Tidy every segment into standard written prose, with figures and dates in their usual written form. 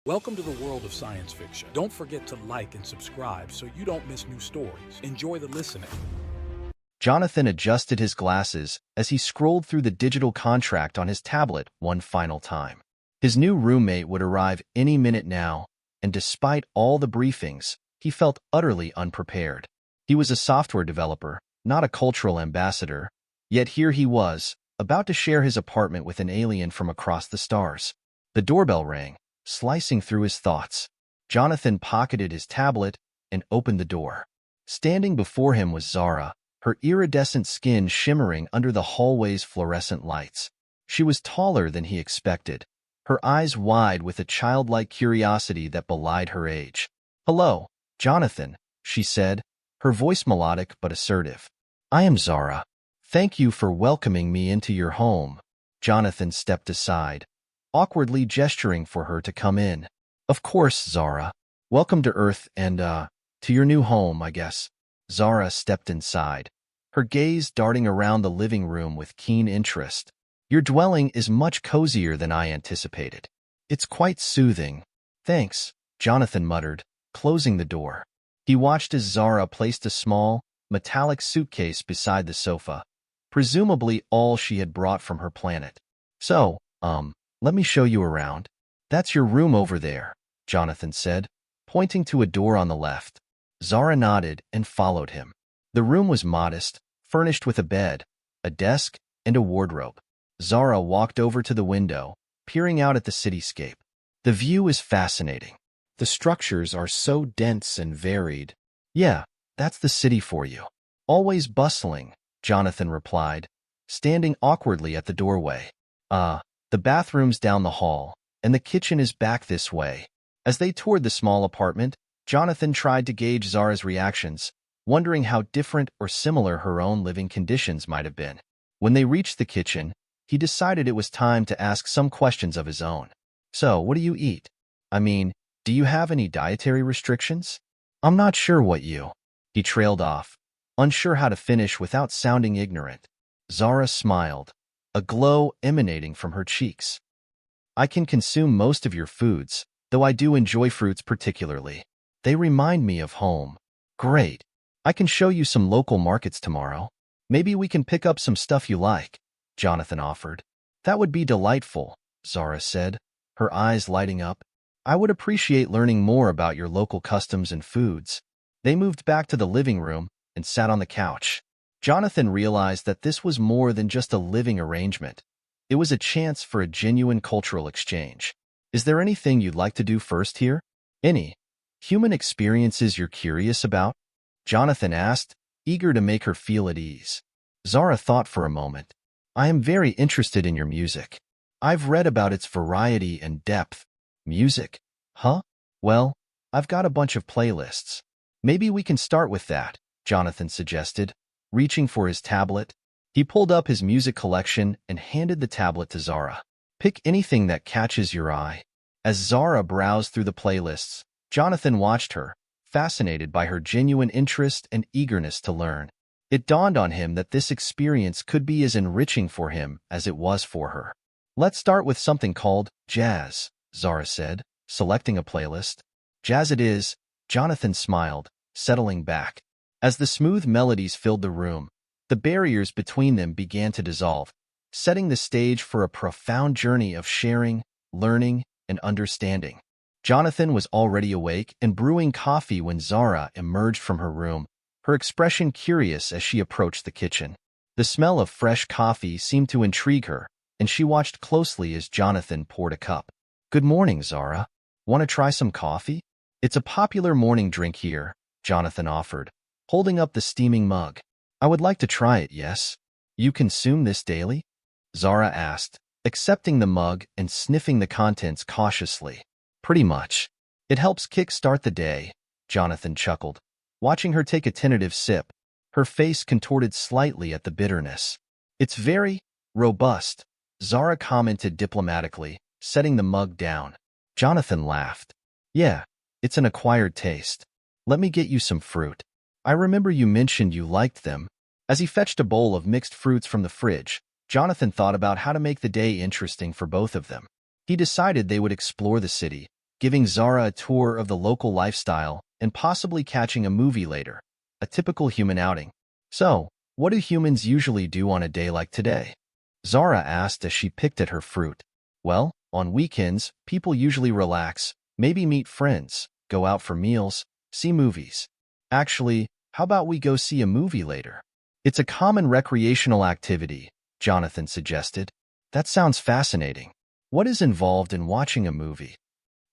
Welcome to the world of science fiction. Don't forget to like and subscribe so you don't miss new stories. Enjoy the listening. Jonathan adjusted his glasses as he scrolled through the digital contract on his tablet one final time. His new roommate would arrive any minute now, and despite all the briefings, he felt utterly unprepared. He was a software developer, not a cultural ambassador, yet here he was, about to share his apartment with an alien from across the stars. The doorbell rang, slicing through his thoughts. Jonathan pocketed his tablet and opened the door. Standing before him was Zara, her iridescent skin shimmering under the hallway's fluorescent lights. She was taller than he expected, her eyes wide with a childlike curiosity that belied her age. "Hello, Jonathan," she said, her voice melodic but assertive. "I am Zara. Thank you for welcoming me into your home." Jonathan stepped aside, awkwardly gesturing for her to come in. "Of course, Zara. Welcome to Earth and, to your new home, I guess." Zara stepped inside, her gaze darting around the living room with keen interest. "Your dwelling is much cozier than I anticipated. It's quite soothing." "Thanks," Jonathan muttered, closing the door. He watched as Zara placed a small, metallic suitcase beside the sofa, presumably all she had brought from her planet. "So, let me show you around." "That's your room over there," Jonathan said, pointing to a door on the left. Zara nodded and followed him. The room was modest, furnished with a bed, a desk, and a wardrobe. Zara walked over to the window, peering out at the cityscape. "The view is fascinating. The structures are so dense and varied." "Yeah, that's the city for you. Always bustling," Jonathan replied, standing awkwardly at the doorway. The bathroom's down the hall, and the kitchen is back this way." As they toured the small apartment, Jonathan tried to gauge Zara's reactions, wondering how different or similar her own living conditions might have been. When they reached the kitchen, he decided it was time to ask some questions of his own. "So, what do you eat? I mean, do you have any dietary restrictions?" "I'm not sure what you—" He trailed off, unsure how to finish without sounding ignorant. Zara smiled, a glow emanating from her cheeks. "I can consume most of your foods, though I do enjoy fruits particularly. They remind me of home." "Great. I can show you some local markets tomorrow. Maybe we can pick up some stuff you like," Jonathan offered. "That would be delightful," Zara said, her eyes lighting up. "I would appreciate learning more about your local customs and foods." They moved back to the living room and sat on the couch. Jonathan realized that this was more than just a living arrangement. It was a chance for a genuine cultural exchange. "Is there anything you'd like to do first here? Any human experiences you're curious about?" Jonathan asked, eager to make her feel at ease. Zara thought for a moment. "I am very interested in your music. I've read about its variety and depth." "Music? Huh? Well, I've got a bunch of playlists. Maybe we can start with that," Jonathan suggested, reaching for his tablet. He pulled up his music collection and handed the tablet to Zara. "Pick anything that catches your eye." As Zara browsed through the playlists, Jonathan watched her, fascinated by her genuine interest and eagerness to learn. It dawned on him that this experience could be as enriching for him as it was for her. "Let's start with something called jazz," Zara said, selecting a playlist. "Jazz it is," Jonathan smiled, settling back. As the smooth melodies filled the room, the barriers between them began to dissolve, setting the stage for a profound journey of sharing, learning, and understanding. Jonathan was already awake and brewing coffee when Zara emerged from her room, her expression curious as she approached the kitchen. The smell of fresh coffee seemed to intrigue her, and she watched closely as Jonathan poured a cup. "Good morning, Zara. Want to try some coffee?" "It's a popular morning drink here," Jonathan offered, holding up the steaming mug. "I would like to try it, yes." "You consume this daily?" Zara asked, accepting the mug and sniffing the contents cautiously. "Pretty much. It helps kick-start the day," Jonathan chuckled, watching her take a tentative sip, her face contorted slightly at the bitterness. "It's very robust," Zara commented diplomatically, setting the mug down. Jonathan laughed. "Yeah, it's an acquired taste. Let me get you some fruit. I remember you mentioned you liked them." As he fetched a bowl of mixed fruits from the fridge, Jonathan thought about how to make the day interesting for both of them. He decided they would explore the city, giving Zara a tour of the local lifestyle, and possibly catching a movie later. A typical human outing. So, what do humans usually do on a day like today? Zara asked as she picked at her fruit. Well, on weekends, people usually relax, maybe meet friends, go out for meals, see movies. Actually, how about we go see a movie later? It's a common recreational activity, Jonathan suggested. That sounds fascinating. What is involved in watching a movie?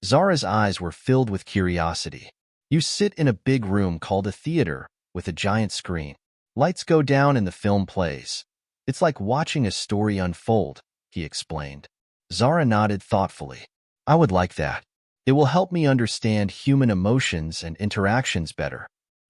Zara's eyes were filled with curiosity. You sit in a big room called a theater with a giant screen. Lights go down and the film plays. It's like watching a story unfold, he explained. Zara nodded thoughtfully. I would like that. It will help me understand human emotions and interactions better.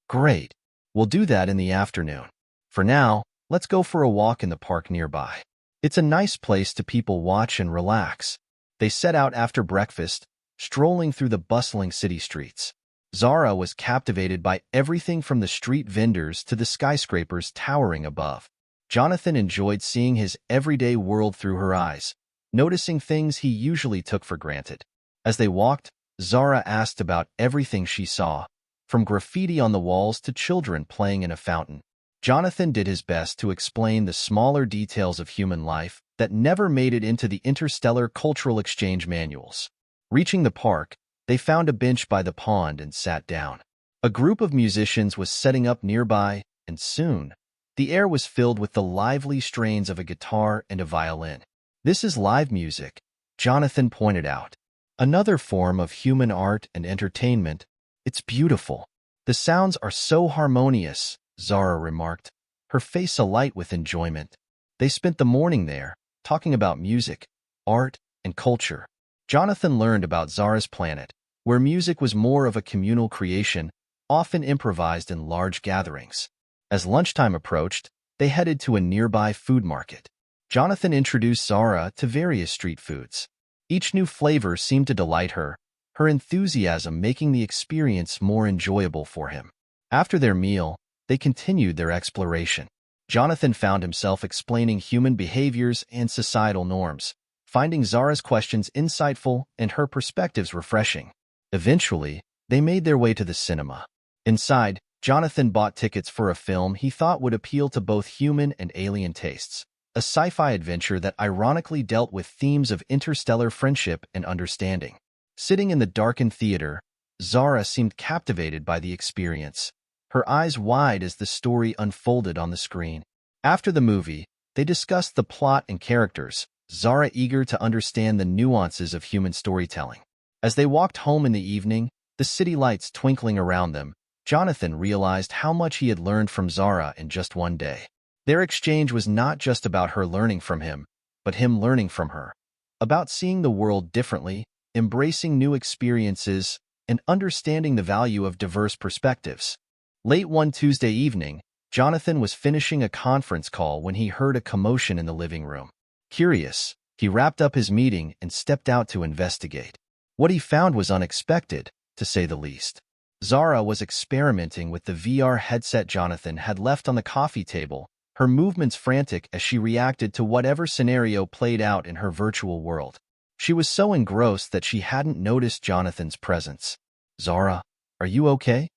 Great. We'll do that in the afternoon. For now, let's go for a walk in the park nearby. It's a nice place to people watch and relax. They set out after breakfast, strolling through the bustling city streets. Zara was captivated by everything from the street vendors to the skyscrapers towering above. Jonathan enjoyed seeing his everyday world through her eyes, noticing things he usually took for granted. As they walked, Zara asked about everything she saw, from graffiti on the walls to children playing in a fountain. Jonathan did his best to explain the smaller details of human life that never made it into the interstellar cultural exchange manuals. Reaching the park, they found a bench by the pond and sat down. A group of musicians was setting up nearby, and soon, the air was filled with the lively strains of a guitar and a violin. This is live music, Jonathan pointed out. Another form of human art and entertainment. It's beautiful. The sounds are so harmonious, Zara remarked, her face alight with enjoyment. They spent the morning there, talking about music, art, and culture. Jonathan learned about Zara's planet, where music was more of a communal creation, often improvised in large gatherings. As lunchtime approached, they headed to a nearby food market. Jonathan introduced Zara to various street foods. Each new flavor seemed to delight her, her enthusiasm making the experience more enjoyable for him. After their meal, they continued their exploration. Jonathan found himself explaining human behaviors and societal norms, finding Zara's questions insightful and her perspectives refreshing. Eventually, they made their way to the cinema. Inside, Jonathan bought tickets for a film he thought would appeal to both human and alien tastes, a sci-fi adventure that ironically dealt with themes of interstellar friendship and understanding. Sitting in the darkened theater, Zara seemed captivated by the experience, her eyes wide as the story unfolded on the screen. After the movie, they discussed the plot and characters, Zara eager to understand the nuances of human storytelling. As they walked home in the evening, the city lights twinkling around them, Jonathan realized how much he had learned from Zara in just one day. Their exchange was not just about her learning from him, but him learning from her. About seeing the world differently, embracing new experiences, and understanding the value of diverse perspectives. Late one Tuesday evening, Jonathan was finishing a conference call when he heard a commotion in the living room. Curious, he wrapped up his meeting and stepped out to investigate. What he found was unexpected, to say the least. Zara was experimenting with the VR headset Jonathan had left on the coffee table, her movements frantic as she reacted to whatever scenario played out in her virtual world. She was so engrossed that she hadn't noticed Jonathan's presence. "Zara, are you okay?"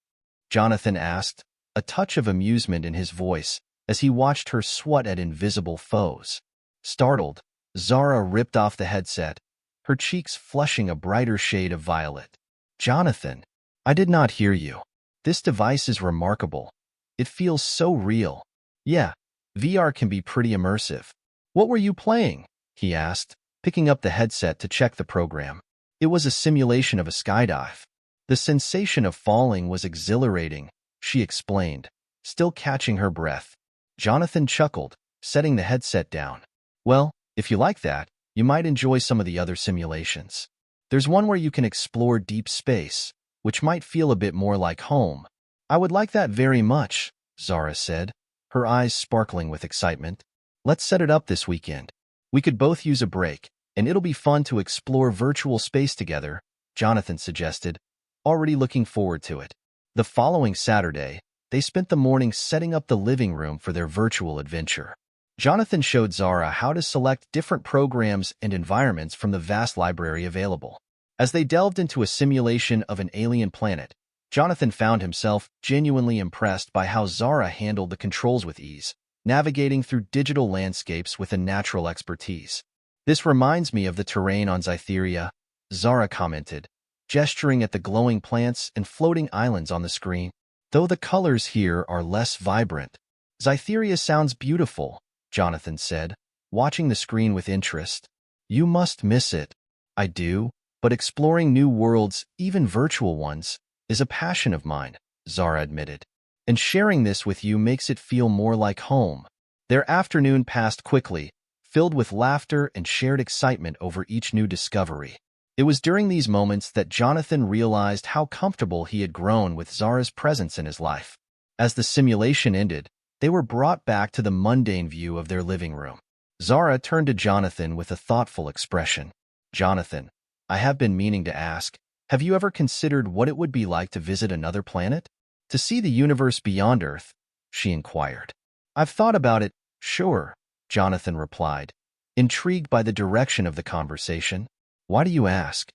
Jonathan asked, a touch of amusement in his voice as he watched her swat at invisible foes. Startled, Zara ripped off the headset, her cheeks flushing a brighter shade of violet. "Jonathan, I did not hear you. This device is remarkable. It feels so real." "Yeah, VR can be pretty immersive." "What were you playing?" he asked, picking up the headset to check the program. It was a simulation of a skydive. The sensation of falling was exhilarating, she explained, still catching her breath. Jonathan chuckled, setting the headset down. "Well, if you like that, you might enjoy some of the other simulations. There's one where you can explore deep space, which might feel a bit more like home." "I would like that very much," Zara said, her eyes sparkling with excitement. "Let's set it up this weekend. We could both use a break, and it'll be fun to explore virtual space together," Jonathan suggested, already looking forward to it. The following Saturday, they spent the morning setting up the living room for their virtual adventure. Jonathan showed Zara how to select different programs and environments from the vast library available. As they delved into a simulation of an alien planet, Jonathan found himself genuinely impressed by how Zara handled the controls with ease, navigating through digital landscapes with a natural expertise. "This reminds me of the terrain on Cytheria," Zara commented, gesturing at the glowing plants and floating islands on the screen. "Though the colors here are less vibrant." "Cytheria sounds beautiful," Jonathan said, watching the screen with interest. "You must miss it." "I do, but exploring new worlds, even virtual ones, is a passion of mine," Zara admitted. "And sharing this with you makes it feel more like home." Their afternoon passed quickly, filled with laughter and shared excitement over each new discovery. It was during these moments that Jonathan realized how comfortable he had grown with Zara's presence in his life. As the simulation ended, they were brought back to the mundane view of their living room. Zara turned to Jonathan with a thoughtful expression. "Jonathan, I have been meaning to ask, have you ever considered what it would be like to visit another planet? To see the universe beyond Earth?" she inquired. "I've thought about it, sure," Jonathan replied, intrigued by the direction of the conversation. "Why do you ask?"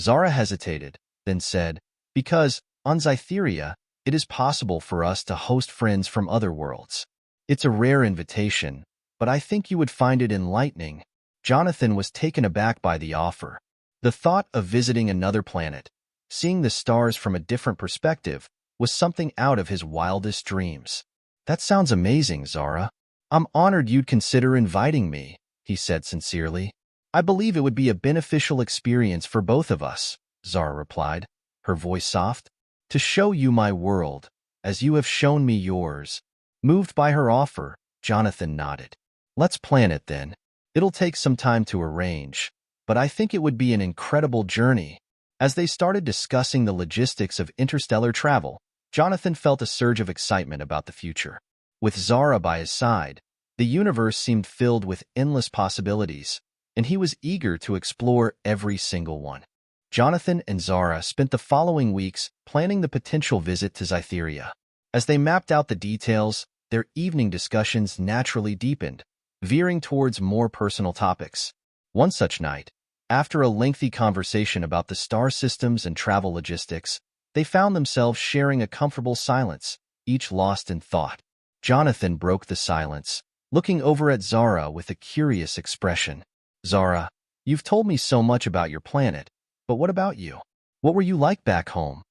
Zara hesitated, then said, "Because, on Cytheria, it is possible for us to host friends from other worlds. It's a rare invitation, but I think you would find it enlightening." Jonathan was taken aback by the offer. The thought of visiting another planet, seeing the stars from a different perspective, was something out of his wildest dreams. "That sounds amazing, Zara. I'm honored you'd consider inviting me," he said sincerely. "I believe it would be a beneficial experience for both of us," Zara replied, her voice soft. "To show you my world, as you have shown me yours." Moved by her offer, Jonathan nodded. "Let's plan it then. It'll take some time to arrange, but I think it would be an incredible journey." As they started discussing the logistics of interstellar travel, Jonathan felt a surge of excitement about the future. With Zara by his side, the universe seemed filled with endless possibilities, and he was eager to explore every single one. Jonathan and Zara spent the following weeks planning the potential visit to Cytheria. As they mapped out the details, their evening discussions naturally deepened, veering towards more personal topics. One such night, after a lengthy conversation about the star systems and travel logistics, they found themselves sharing a comfortable silence, each lost in thought. Jonathan broke the silence, looking over at Zara with a curious expression. "Zara, you've told me so much about your planet, but what about you? What were you like back home?"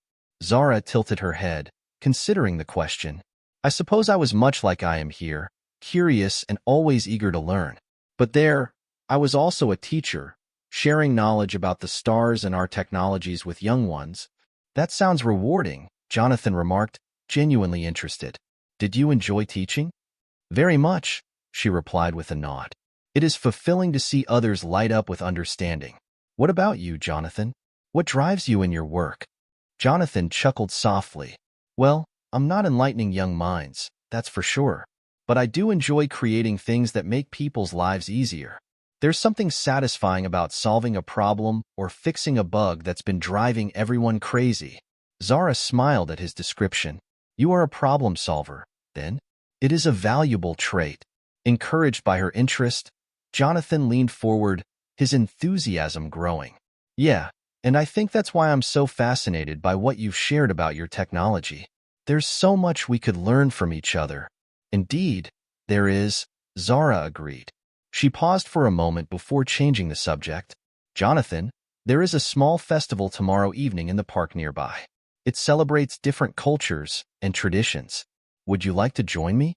Zara tilted her head, considering the question. "I suppose I was much like I am here, curious and always eager to learn. But there, I was also a teacher, sharing knowledge about the stars and our technologies with young ones." "That sounds rewarding," Jonathan remarked, genuinely interested. "Did you enjoy teaching?" "Very much," she replied with a nod. "It is fulfilling to see others light up with understanding." "What about you, Jonathan? What drives you in your work?" Jonathan chuckled softly. "Well, I'm not enlightening young minds, that's for sure. But I do enjoy creating things that make people's lives easier. There's something satisfying about solving a problem or fixing a bug that's been driving everyone crazy." Zara smiled at his description. "You are a problem solver, then?" "It is a valuable trait." Encouraged by her interest, Jonathan leaned forward, his enthusiasm growing. "Yeah, and I think that's why I'm so fascinated by what you've shared about your technology. There's so much we could learn from each other." "Indeed, there is," Zara agreed. She paused for a moment before changing the subject. "Jonathan, there is a small festival tomorrow evening in the park nearby. It celebrates different cultures and traditions. Would you like to join me?"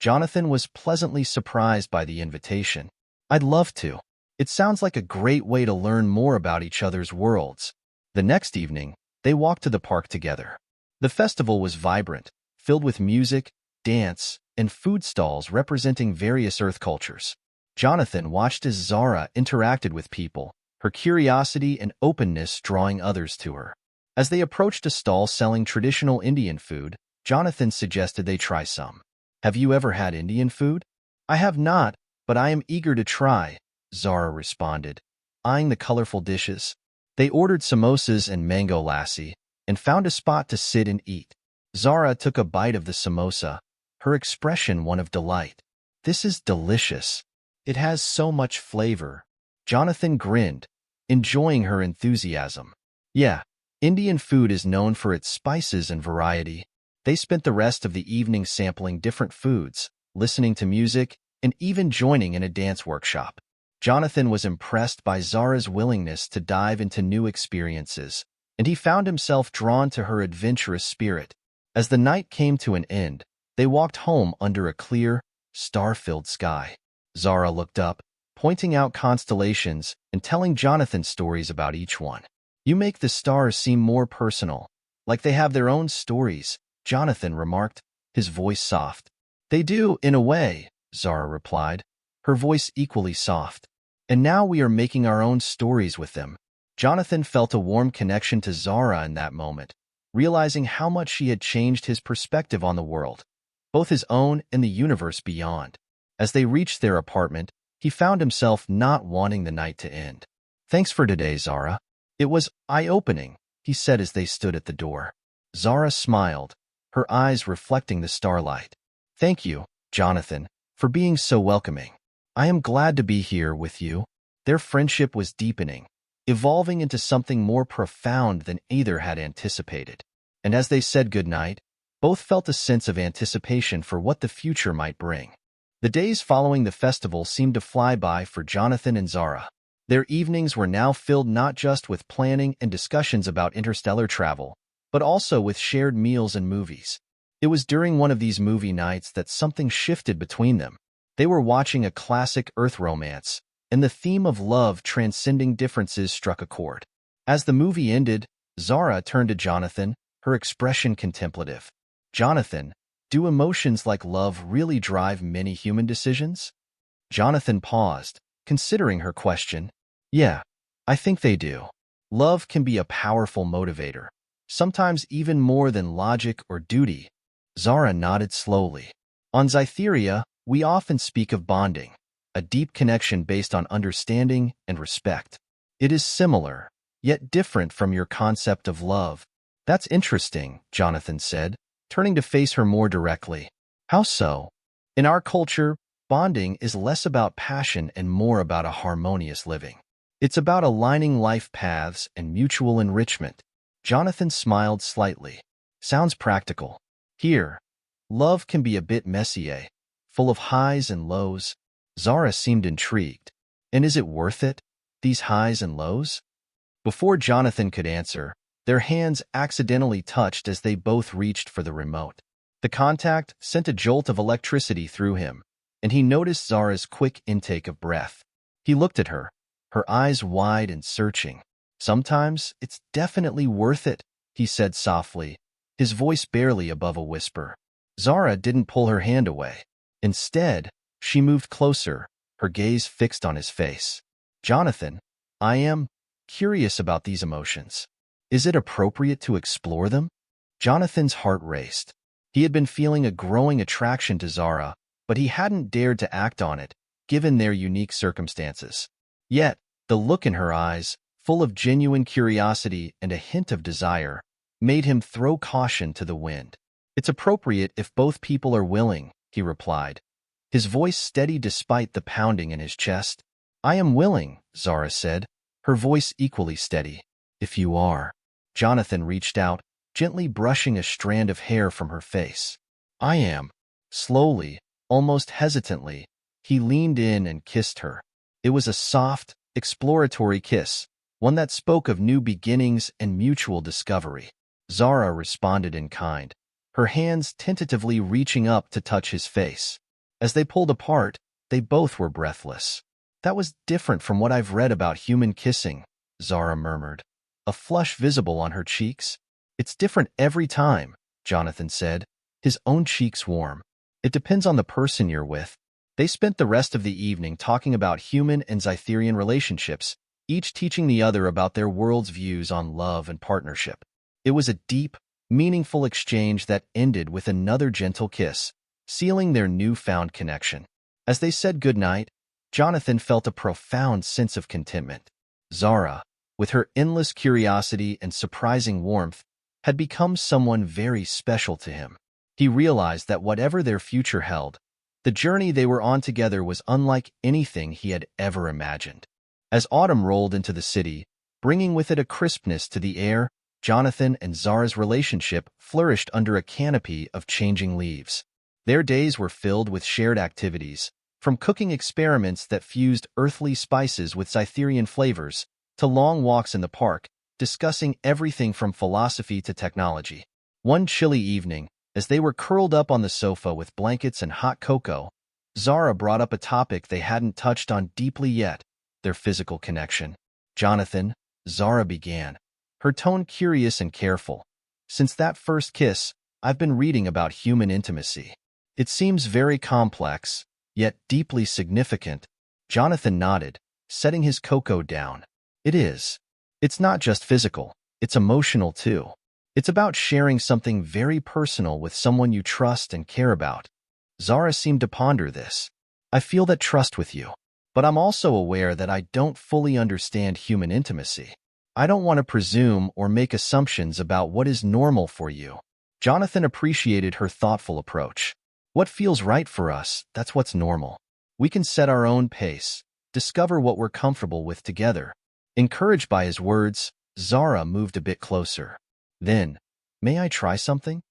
Jonathan was pleasantly surprised by the invitation. "I'd love to. It sounds like a great way to learn more about each other's worlds." The next evening, they walked to the park together. The festival was vibrant, filled with music, dance, and food stalls representing various Earth cultures. Jonathan watched as Zara interacted with people, her curiosity and openness drawing others to her. As they approached a stall selling traditional Indian food, Jonathan suggested they try some. "Have you ever had Indian food?" "I have not, but I am eager to try," Zara responded, eyeing the colorful dishes. They ordered samosas and mango lassi, and found a spot to sit and eat. Zara took a bite of the samosa, her expression one of delight. "This is delicious. It has so much flavor." Jonathan grinned, enjoying her enthusiasm. Yeah, Indian food is known for its spices and variety. They spent the rest of the evening sampling different foods, listening to music, and even joining in a dance workshop. Jonathan was impressed by Zara's willingness to dive into new experiences, and he found himself drawn to her adventurous spirit. As the night came to an end, they walked home under a clear, star-filled sky. Zara looked up, pointing out constellations and telling Jonathan stories about each one. "You make the stars seem more personal, like they have their own stories," Jonathan remarked, his voice soft. "They do, in a way," Zara replied, her voice equally soft. "And now we are making our own stories with them." Jonathan felt a warm connection to Zara in that moment, realizing how much she had changed his perspective on the world, both his own and the universe beyond. As they reached their apartment, he found himself not wanting the night to end. "Thanks for today, Zara. It was eye-opening," he said as they stood at the door. Zara smiled, her eyes reflecting the starlight. "Thank you, Jonathan, for being so welcoming. I am glad to be here with you." Their friendship was deepening, evolving into something more profound than either had anticipated. And as they said goodnight, both felt a sense of anticipation for what the future might bring. The days following the festival seemed to fly by for Jonathan and Zara. Their evenings were now filled not just with planning and discussions about interstellar travel, but also with shared meals and movies. It was during one of these movie nights that something shifted between them. They were watching a classic Earth romance, and the theme of love transcending differences struck a chord. As the movie ended, Zara turned to Jonathan, her expression contemplative. "Jonathan, do emotions like love really drive many human decisions?" Jonathan paused, considering her question. "Yeah, I think they do. Love can be a powerful motivator, sometimes even more than logic or duty." Zara nodded slowly. "On Cytherea, we often speak of bonding, a deep connection based on understanding and respect. It is similar, yet different from your concept of love." "That's interesting," Jonathan said, turning to face her more directly. "How so?" "In our culture, bonding is less about passion and more about a harmonious living. It's about aligning life paths and mutual enrichment." Jonathan smiled slightly. "Sounds practical. Here, love can be a bit messy, eh? Full of highs and lows." Zara seemed intrigued. "And is it worth it, these highs and lows?" Before Jonathan could answer, their hands accidentally touched as they both reached for the remote. The contact sent a jolt of electricity through him, and he noticed Zara's quick intake of breath. He looked at her, her eyes wide and searching. "Sometimes it's definitely worth it," he said softly, his voice barely above a whisper. Zara didn't pull her hand away. Instead, she moved closer, her gaze fixed on his face. "Jonathan, I am curious about these emotions. Is it appropriate to explore them?" Jonathan's heart raced. He had been feeling a growing attraction to Zara, but he hadn't dared to act on it, given their unique circumstances. Yet, the look in her eyes, full of genuine curiosity and a hint of desire, made him throw caution to the wind. "It's appropriate if both people are willing," he replied, his voice steady despite the pounding in his chest. "I am willing," Zara said, her voice equally steady. "If you are." Jonathan reached out, gently brushing a strand of hair from her face. "I am." Slowly, almost hesitantly, he leaned in and kissed her. It was a soft, exploratory kiss, one that spoke of new beginnings and mutual discovery. Zara responded in kind, her hands tentatively reaching up to touch his face. As they pulled apart, they both were breathless. "That was different from what I've read about human kissing," Zara murmured, a flush visible on her cheeks. "It's different every time," Jonathan said, his own cheeks warm. "It depends on the person you're with." They spent the rest of the evening talking about human and Cytherean relationships, each teaching the other about their world's views on love and partnership. It was a deep, meaningful exchange that ended with another gentle kiss, sealing their newfound connection. As they said goodnight, Jonathan felt a profound sense of contentment. Zara, with her endless curiosity and surprising warmth, had become someone very special to him. He realized that whatever their future held, the journey they were on together was unlike anything he had ever imagined. As autumn rolled into the city, bringing with it a crispness to the air, Jonathan and Zara's relationship flourished under a canopy of changing leaves. Their days were filled with shared activities, from cooking experiments that fused earthly spices with Cytherian flavors, to long walks in the park, discussing everything from philosophy to technology. One chilly evening, as they were curled up on the sofa with blankets and hot cocoa, Zara brought up a topic they hadn't touched on deeply yet: their physical connection. "Jonathan," Zara began, her tone curious and careful, "since that first kiss, I've been reading about human intimacy. It seems very complex, yet deeply significant." Jonathan nodded, setting his cocoa down. "It is. It's not just physical, it's emotional too. It's about sharing something very personal with someone you trust and care about." Zara seemed to ponder this. "I feel that trust with you, but I'm also aware that I don't fully understand human intimacy. I don't want to presume or make assumptions about what is normal for you." Jonathan appreciated her thoughtful approach. "What feels right for us, that's what's normal. We can set our own pace, discover what we're comfortable with together." Encouraged by his words, Zara moved a bit closer. Then, "May I try something?"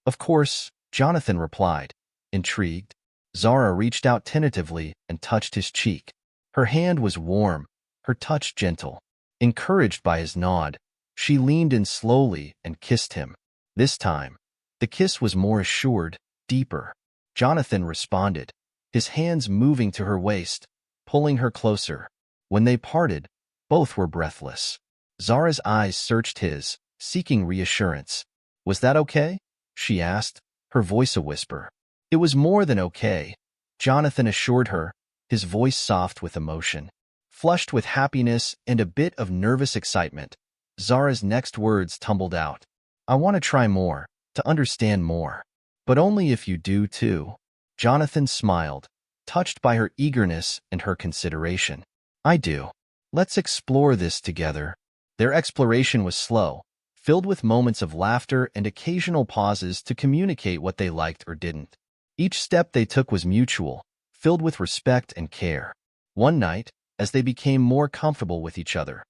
"Of course," Jonathan replied, intrigued. Zara reached out tentatively and touched his cheek. Her hand was warm, her touch gentle. Encouraged by his nod, she leaned in slowly and kissed him. This time, the kiss was more assured, deeper. Jonathan responded, his hands moving to her waist, pulling her closer. When they parted, both were breathless. Zara's eyes searched his, seeking reassurance. "Was that okay?" she asked, her voice a whisper. "It was more than okay," Jonathan assured her, his voice soft with emotion. Flushed with happiness and a bit of nervous excitement, Zara's next words tumbled out. "I want to try more, to understand more. But only if you do too." Jonathan smiled, touched by her eagerness and her consideration. "I do. Let's explore this together." Their exploration was slow, filled with moments of laughter and occasional pauses to communicate what they liked or didn't. Each step they took was mutual, filled with respect and care. One night, as they became more comfortable with each other,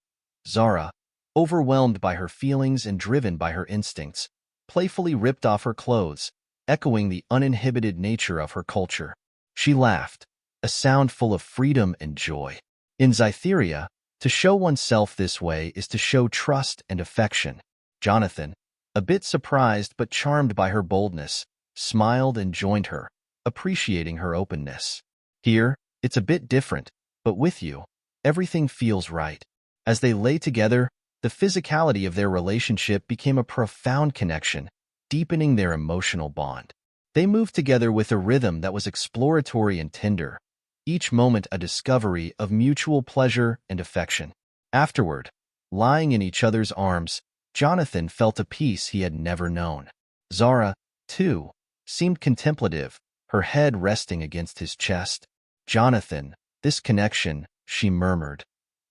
Zara, overwhelmed by her feelings and driven by her instincts, playfully ripped off her clothes, echoing the uninhibited nature of her culture. She laughed, a sound full of freedom and joy. In Cytheria, to show oneself this way is to show trust and affection. Jonathan, a bit surprised but charmed by her boldness, smiled and joined her, appreciating her openness. "Here, it's a bit different, but with you, everything feels right." As they lay together, the physicality of their relationship became a profound connection, deepening their emotional bond. They moved together with a rhythm that was exploratory and tender, each moment a discovery of mutual pleasure and affection. Afterward, lying in each other's arms, Jonathan felt a peace he had never known. Zara, too, seemed contemplative, her head resting against his chest. "Jonathan, this connection," she murmured.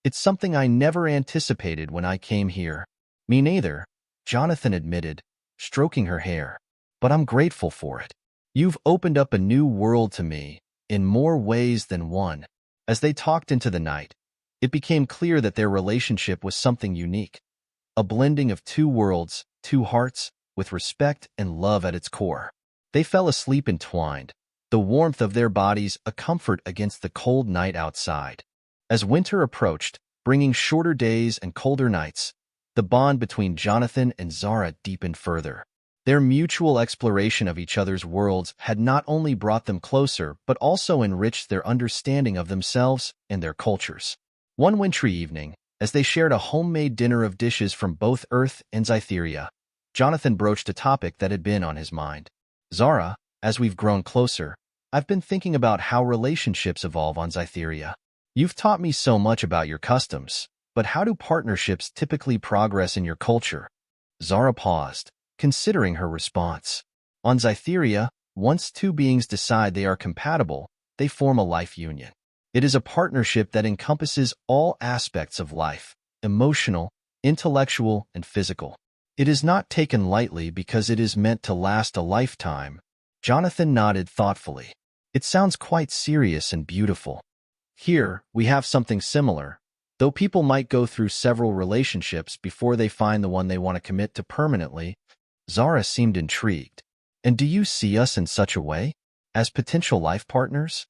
"It's something I never anticipated when I came here." "Me neither," Jonathan admitted, stroking her hair. "But I'm grateful for it. You've opened up a new world to me, in more ways than one." As they talked into the night, it became clear that their relationship was something unique. A blending of two worlds, two hearts, with respect and love at its core. They fell asleep entwined, the warmth of their bodies a comfort against the cold night outside. As winter approached, bringing shorter days and colder nights, the bond between Jonathan and Zara deepened further. Their mutual exploration of each other's worlds had not only brought them closer but also enriched their understanding of themselves and their cultures. One wintry evening, as they shared a homemade dinner of dishes from both Earth and Cytheria, Jonathan broached a topic that had been on his mind. "Zara, as we've grown closer, I've been thinking about how relationships evolve on Cytheria. You've taught me so much about your customs, but how do partnerships typically progress in your culture?" Zara paused, considering her response. "On Cytheria, once two beings decide they are compatible, they form a life union. It is a partnership that encompasses all aspects of life, emotional, intellectual, and physical. It is not taken lightly because it is meant to last a lifetime." Jonathan nodded thoughtfully. "It sounds quite serious and beautiful." "Here, we have something similar," Though people might go through several relationships before they find the one they want to commit to permanently, Zara seemed intrigued. And do you see us in such a way? As potential life partners?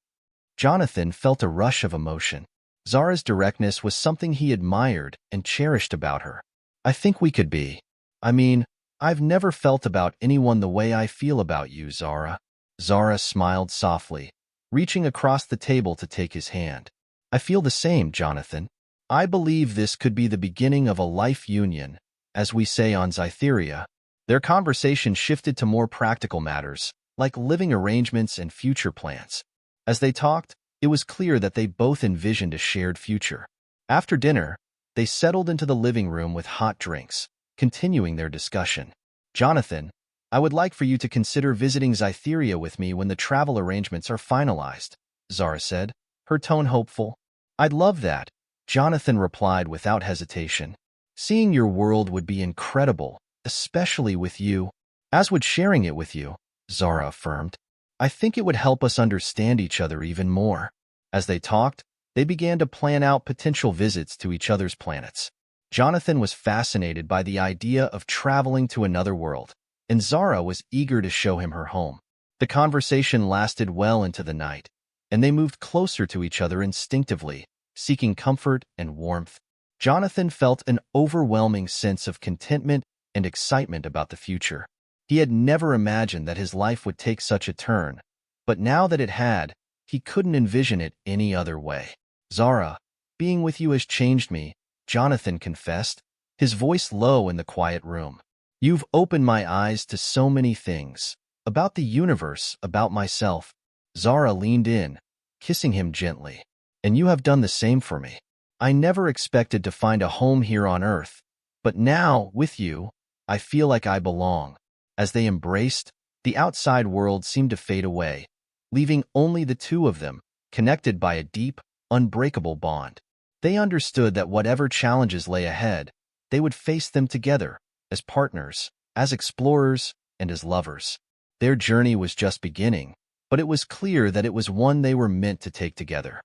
Jonathan felt a rush of emotion. Zara's directness was something he admired and cherished about her. I think we could be. I mean, I've never felt about anyone the way I feel about you, Zara. Zara smiled softly, reaching across the table to take his hand. I feel the same, Jonathan. I believe this could be the beginning of a life union, as we say on Cytherea. Their conversation shifted to more practical matters, like living arrangements and future plans. As they talked, it was clear that they both envisioned a shared future. After dinner, they settled into the living room with hot drinks, continuing their discussion. Jonathan, I would like for you to consider visiting Cytherea with me when the travel arrangements are finalized, Zara said, her tone hopeful. I'd love that, Jonathan replied without hesitation. Seeing your world would be incredible, especially with you. As would sharing it with you, Zara affirmed. I think it would help us understand each other even more. As they talked, they began to plan out potential visits to each other's planets. Jonathan was fascinated by the idea of traveling to another world, and Zara was eager to show him her home. The conversation lasted well into the night, and they moved closer to each other instinctively, seeking comfort and warmth. Jonathan felt an overwhelming sense of contentment and excitement about the future. He had never imagined that his life would take such a turn, but now that it had, he couldn't envision it any other way. Zara, being with you has changed me, Jonathan confessed, his voice low in the quiet room. You've opened my eyes to so many things, about the universe, about myself. Zara leaned in, kissing him gently. And you have done the same for me. I never expected to find a home here on Earth, but now, with you, I feel like I belong. As they embraced, the outside world seemed to fade away, leaving only the two of them, connected by a deep, unbreakable bond. They understood that whatever challenges lay ahead, they would face them together, as partners, as explorers, and as lovers. Their journey was just beginning, but it was clear that it was one they were meant to take together.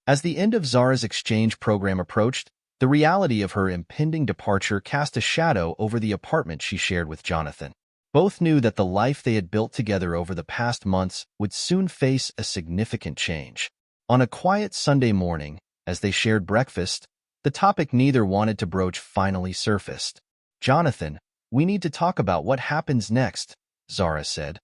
As the end of Zara's exchange program approached, the reality of her impending departure cast a shadow over the apartment she shared with Jonathan. Both knew that the life they had built together over the past months would soon face a significant change. On a quiet Sunday morning, as they shared breakfast, the topic neither wanted to broach finally surfaced. Jonathan, we need to talk about what happens next, Zara said,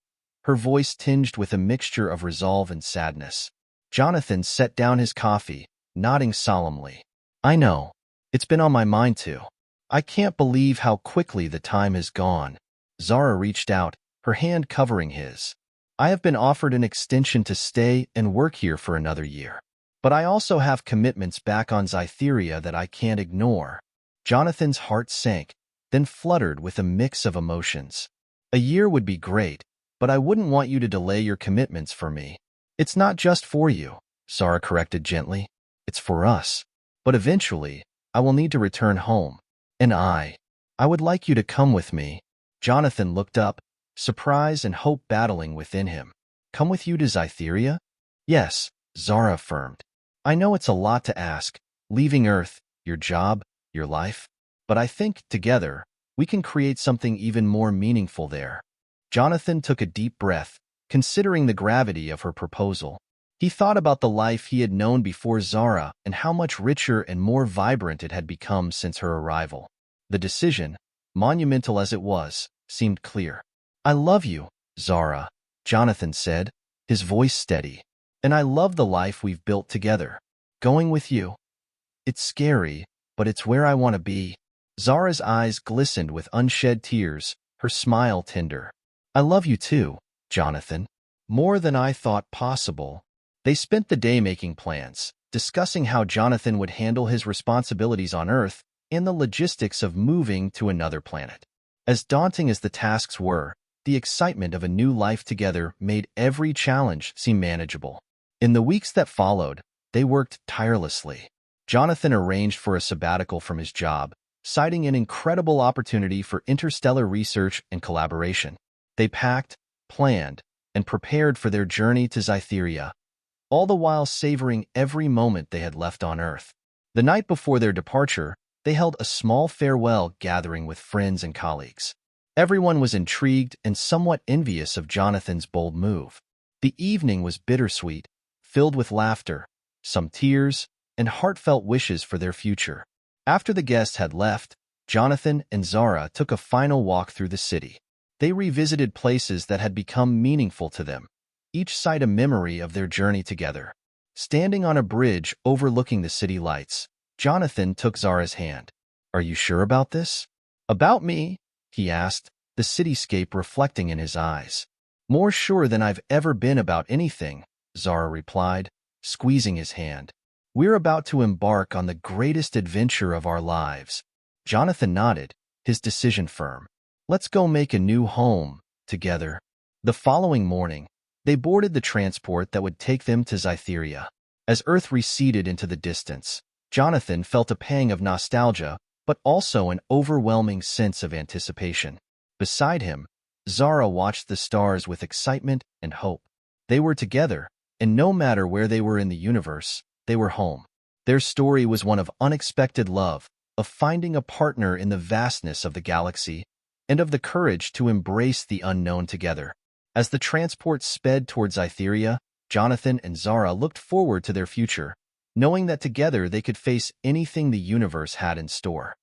her voice tinged with a mixture of resolve and sadness. Jonathan set down his coffee, nodding solemnly. I know. It's been on my mind too. I can't believe how quickly the time has gone. Zara reached out, her hand covering his. I have been offered an extension to stay and work here for another year. But I also have commitments back on Cytherea that I can't ignore. Jonathan's heart sank, then fluttered with a mix of emotions. A year would be great, but I wouldn't want you to delay your commitments for me. It's not just for you, Zara corrected gently. It's for us. But eventually, I will need to return home. And I would like you to come with me. Jonathan looked up, surprise and hope battling within him. Come with you to Cytherea? Yes, Zara affirmed. I know it's a lot to ask, leaving Earth, your job, your life. But I think, together, we can create something even more meaningful there. Jonathan took a deep breath, considering the gravity of her proposal. He thought about the life he had known before Zara and how much richer and more vibrant it had become since her arrival. The decision, monumental as it was, seemed clear. I love you, Zara, Jonathan said, his voice steady. And I love the life we've built together. Going with you. It's scary, but it's where I want to be. Zara's eyes glistened with unshed tears, her smile tender. I love you too, Jonathan. More than I thought possible. They spent the day making plans, discussing how Jonathan would handle his responsibilities on Earth and the logistics of moving to another planet. As daunting as the tasks were, the excitement of a new life together made every challenge seem manageable. In the weeks that followed, they worked tirelessly. Jonathan arranged for a sabbatical from his job, citing an incredible opportunity for interstellar research and collaboration. They packed, planned, and prepared for their journey to Cytherea, all the while savoring every moment they had left on Earth. The night before their departure, they held a small farewell gathering with friends and colleagues. Everyone was intrigued and somewhat envious of Jonathan's bold move. The evening was bittersweet, filled with laughter, some tears, and heartfelt wishes for their future. After the guests had left, Jonathan and Zara took a final walk through the city. They revisited places that had become meaningful to them, each site a memory of their journey together. Standing on a bridge overlooking the city lights, Jonathan took Zara's hand. "Are you sure about this?" "About me?" he asked, the cityscape reflecting in his eyes. "More sure than I've ever been about anything," Zara replied, squeezing his hand. "We're about to embark on the greatest adventure of our lives." Jonathan nodded, his decision firm. "Let's go make a new home, together." The following morning, they boarded the transport that would take them to Cytherea. As Earth receded into the distance, Jonathan felt a pang of nostalgia, but also an overwhelming sense of anticipation. Beside him, Zara watched the stars with excitement and hope. They were together, and no matter where they were in the universe, they were home. Their story was one of unexpected love, of finding a partner in the vastness of the galaxy, and of the courage to embrace the unknown together. As the transport sped towards Cytherea, Jonathan and Zara looked forward to their future, knowing that together they could face anything the universe had in store.